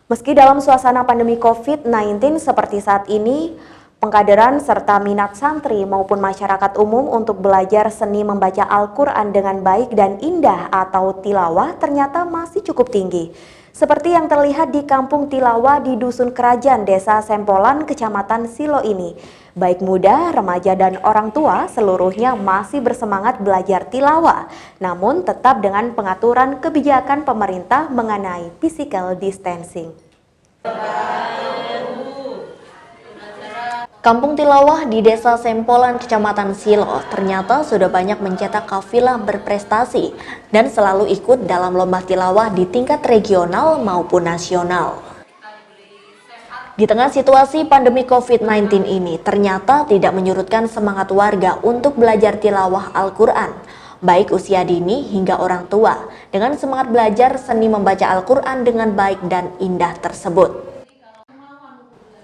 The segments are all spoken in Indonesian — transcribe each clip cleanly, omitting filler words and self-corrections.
Meski dalam suasana pandemi COVID-19 seperti saat ini, pengkaderan serta minat santri maupun masyarakat umum untuk belajar seni membaca Al-Quran dengan baik dan indah atau tilawah ternyata masih cukup tinggi. Seperti yang terlihat di Kampung Tilawah di Dusun Kerajaan, Desa Sempolan, Kecamatan Silo ini. Baik muda, remaja, dan orang tua seluruhnya masih bersemangat belajar tilawah, namun tetap dengan pengaturan kebijakan pemerintah mengenai physical distancing. Kampung Tilawah di Desa Sempolan, Kecamatan Silo, ternyata sudah banyak mencetak kafilah berprestasi dan selalu ikut dalam lomba tilawah di tingkat regional maupun nasional. Di tengah situasi pandemi COVID-19 ini, ternyata tidak menyurutkan semangat warga untuk belajar tilawah Al-Quran, baik usia dini hingga orang tua, dengan semangat belajar seni membaca Al-Quran dengan baik dan indah tersebut.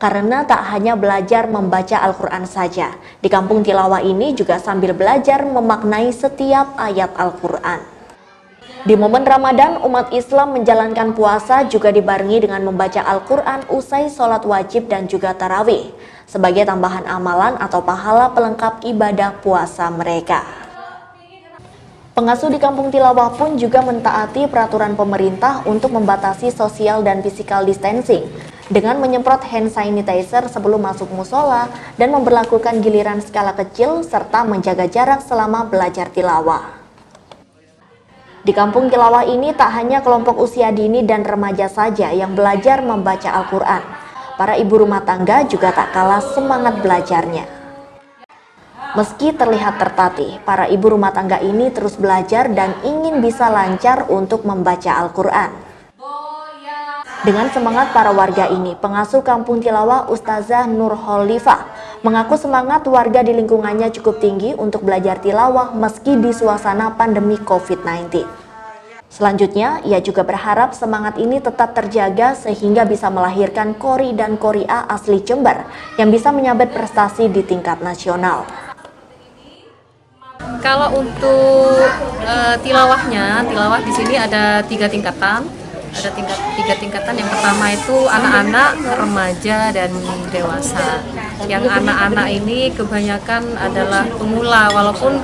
Karena tak hanya belajar membaca Al-Quran saja, di Kampung Tilawah ini juga sambil belajar memaknai setiap ayat Al-Quran. Di momen Ramadan, umat Islam menjalankan puasa juga dibarengi dengan membaca Al-Quran usai sholat wajib dan juga tarawih, sebagai tambahan amalan atau pahala pelengkap ibadah puasa mereka. Pengasuh di Kampung Tilawah pun juga mentaati peraturan pemerintah untuk membatasi sosial dan physical distancing, dengan menyemprot hand sanitizer sebelum masuk musola dan memberlakukan giliran skala kecil serta menjaga jarak selama belajar tilawah. Di Kampung Tilawah ini tak hanya kelompok usia dini dan remaja saja yang belajar membaca Al-Quran. Para ibu rumah tangga juga tak kalah semangat belajarnya. Meski terlihat tertatih, para ibu rumah tangga ini terus belajar dan ingin bisa lancar untuk membaca Al-Quran. Dengan semangat para warga ini, pengasuh Kampung Tilawah Ustazah Nur Khalifah mengaku semangat warga di lingkungannya cukup tinggi untuk belajar tilawah meski di suasana pandemi COVID-19. Selanjutnya, ia juga berharap semangat ini tetap terjaga sehingga bisa melahirkan Qori dan Qori'ah asli Jember yang bisa menyabet prestasi di tingkat nasional. Kalau untuk tilawah di sini ada 3 tingkatan. Ada tiga tingkatan. Yang pertama itu anak-anak, remaja, dan dewasa. Yang anak-anak ini kebanyakan adalah pemula, walaupun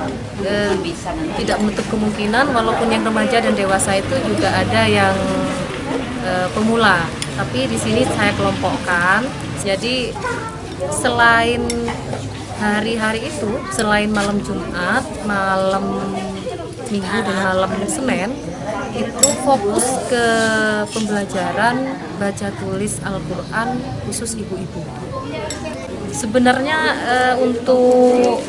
tidak menutup kemungkinan walaupun yang remaja dan dewasa itu juga ada yang pemula. Tapi di sini saya kelompokkan. Jadi selain hari-hari itu, selain malam Jumat, malam Minggu dan malam Senin, itu fokus ke pembelajaran baca tulis Al-Quran khusus ibu-ibu. Sebenarnya untuk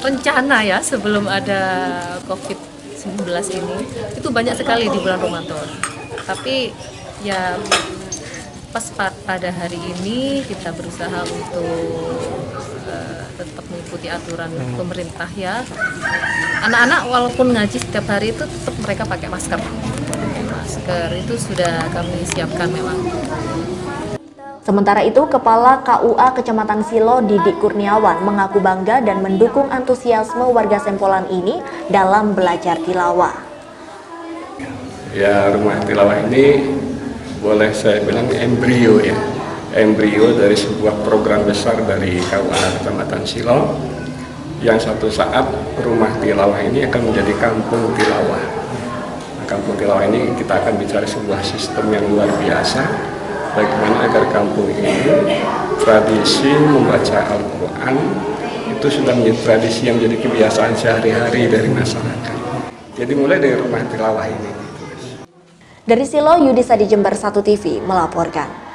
rencana ya sebelum ada COVID-19 ini, itu banyak sekali di bulan Ramadan. Tapi ya pas pada hari ini kita berusaha untuk tetap mengikuti aturan pemerintah ya. Anak-anak walaupun ngaji setiap hari itu tetap mereka pakai masker. Masker itu sudah kami siapkan memang. Sementara itu, Kepala KUA Kecamatan Silo Didik Kurniawan mengaku bangga dan mendukung antusiasme warga Sempolan ini dalam belajar tilawah. Ya, rumah tilawah ini boleh saya bilang embrio ya. Embrio dari sebuah program besar dari KUA Kecamatan Silo yang suatu saat rumah tilawah ini akan menjadi kampung tilawah. Nah, kampung tilawah ini kita akan bicara sebuah sistem yang luar biasa bagaimana agar kampung ini tradisi membaca Al-Quran itu sudah menjadi tradisi yang menjadi kebiasaan sehari-hari dari masyarakat. Jadi mulai dari rumah tilawah ini. Dari Silo, Yudisa di Jember 1 TV melaporkan.